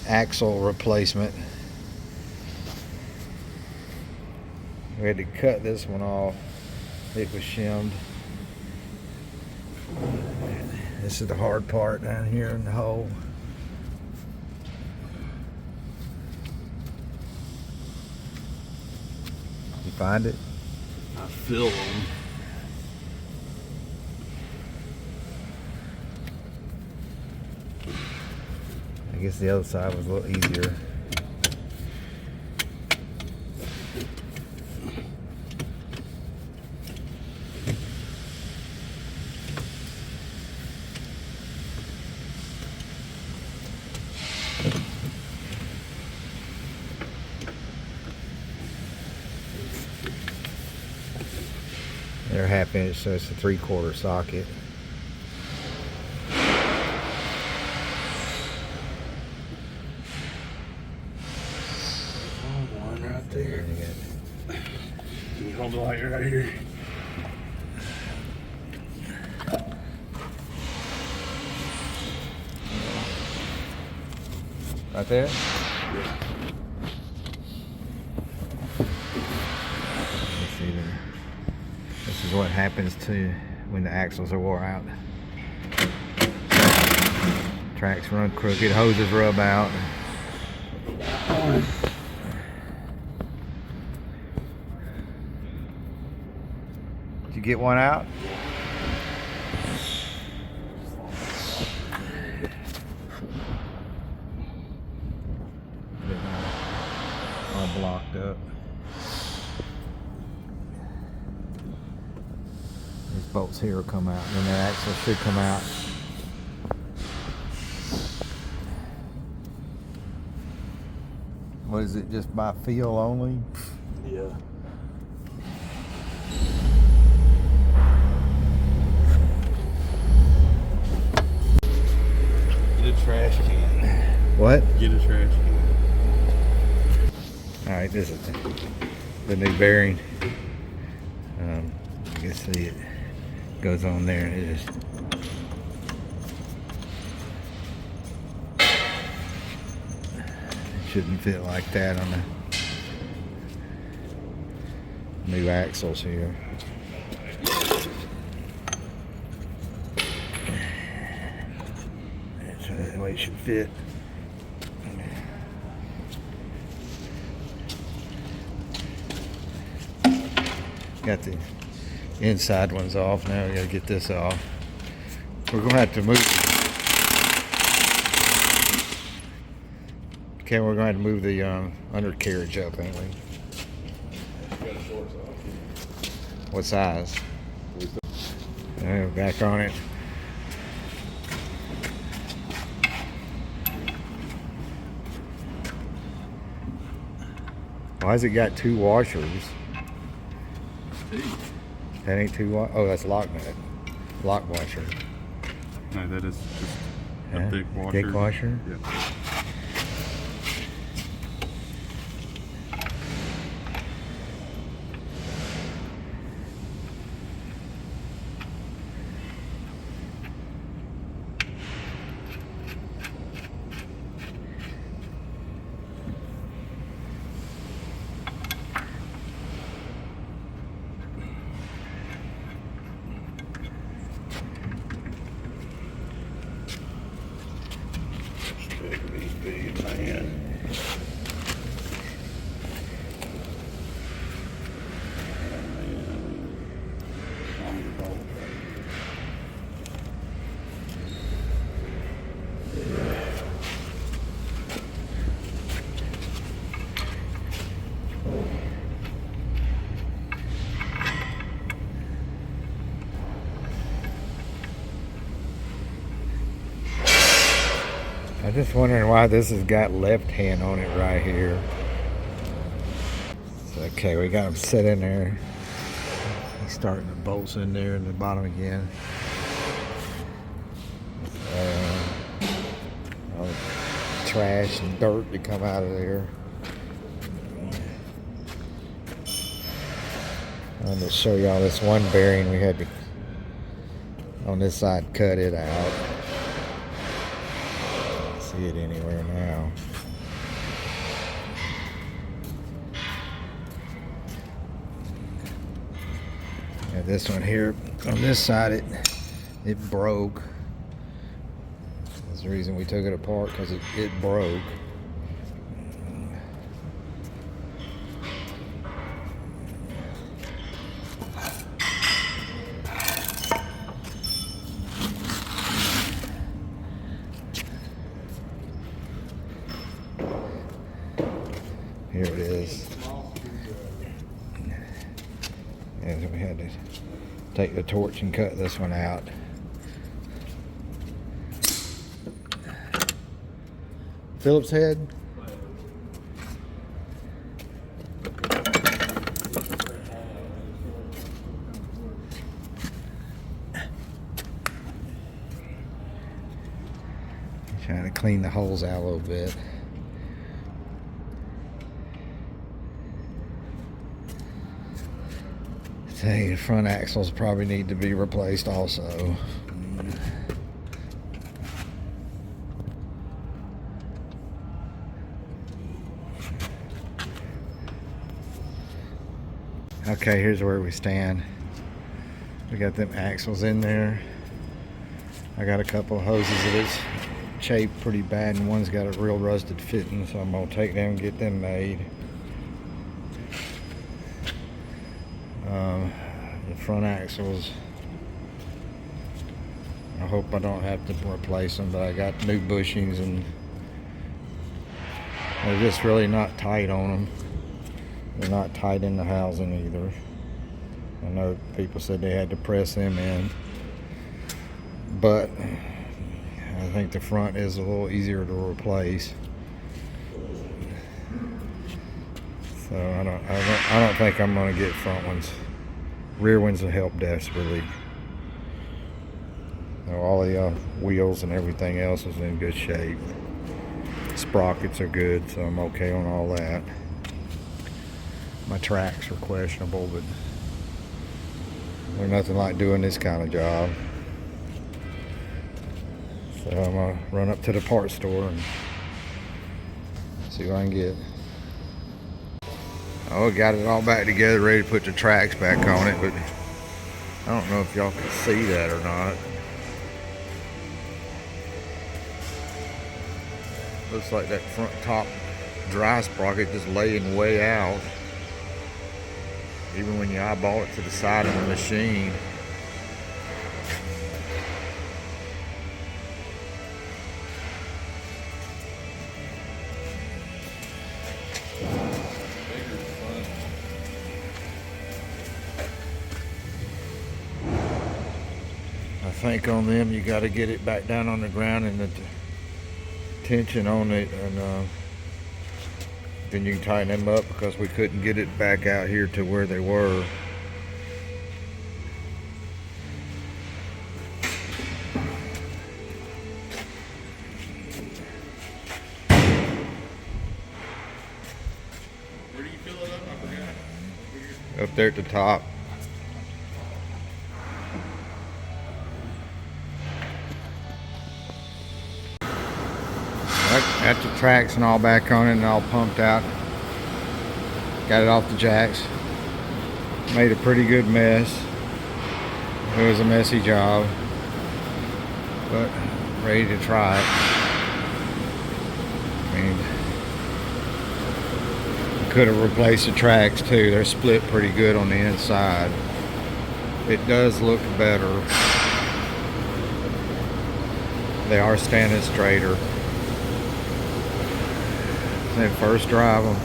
axle replacement. We had to cut this one off. It was shimmed. This is the hard part down here in the hole. You find it? I feel them. I guess the other side was a little easier. They're 1/2 inch, so it's a 3/4 socket. One right there. Can you hold the light right here? Right there? Yeah. Let's see there. This is what happens to when the axles are wore out. Tracks run crooked, hoses rub out. Did you get one out? All blocked up. These bolts here will come out, and then the axle should come out. What is it, just by feel only? Yeah. Get a trash can. What? Get a trash can. Alright, this is the new bearing. You can see it goes on there, and it just shouldn't fit like that on the new axles here. That's the way it should fit. Got the inside ones off. Now we gotta get this off. We're gonna have to move. Okay, we're gonna have to move the undercarriage up, ain't we? What size? We're back on it. Why has it got 2 washers? That ain't 2 oh, that's lock nut. Lock washer. No, that is just a thick washer. Thick washer? Yeah. Man. I'm just wondering why this has got left hand on it right here. So, okay, we got them set in there. He's starting the bolts in there in the bottom again. All the trash and dirt to come out of there. I'm going to show y'all this one bearing we had to, on this side, cut it out. See it anywhere now. And this one here on this side, it broke. That's the reason we took it apart, because it broke. Here it is. And we had to take the torch and cut this one out. Phillips head. Trying to clean the holes out a little bit. The front axles probably need to be replaced also. Okay, here's where we stand. We got them axles in there. I got a couple of hoses that is chafed pretty bad, and one's got a real rusted fitting, so I'm gonna take them and get them made. The front axles, I hope I don't have to replace them, but I got new bushings and they're just really not tight on them. They're not tight in the housing either. I know people said they had to press them in, but I think the front is a little easier to replace. So I don't think I'm gonna get front ones. Rear ones will help desperately. All the wheels and everything else is in good shape. Sprockets are good, so I'm okay on all that. My tracks are questionable, but they're nothing like doing this kind of job. So I'm gonna run up to the parts store and see what I can get. Oh, got it all back together, ready to put the tracks back on it, but I don't know if y'all can see that or not. Looks like that front top dry sprocket just laying way out. Even when you eyeball it to the side of the machine. I think on them you got to get it back down on the ground and the tension on it, and then you can tighten them up, because we couldn't get it back out here to where they were. Where do you fill it up? I forgot. Up there at the top. Got the tracks and all back on it and all pumped out. Got it off the jacks. Made a pretty good mess. It was a messy job, but ready to try it. I mean, could have replaced the tracks too. They're split pretty good on the inside. It does look better. They are standing straighter. Then first drive them.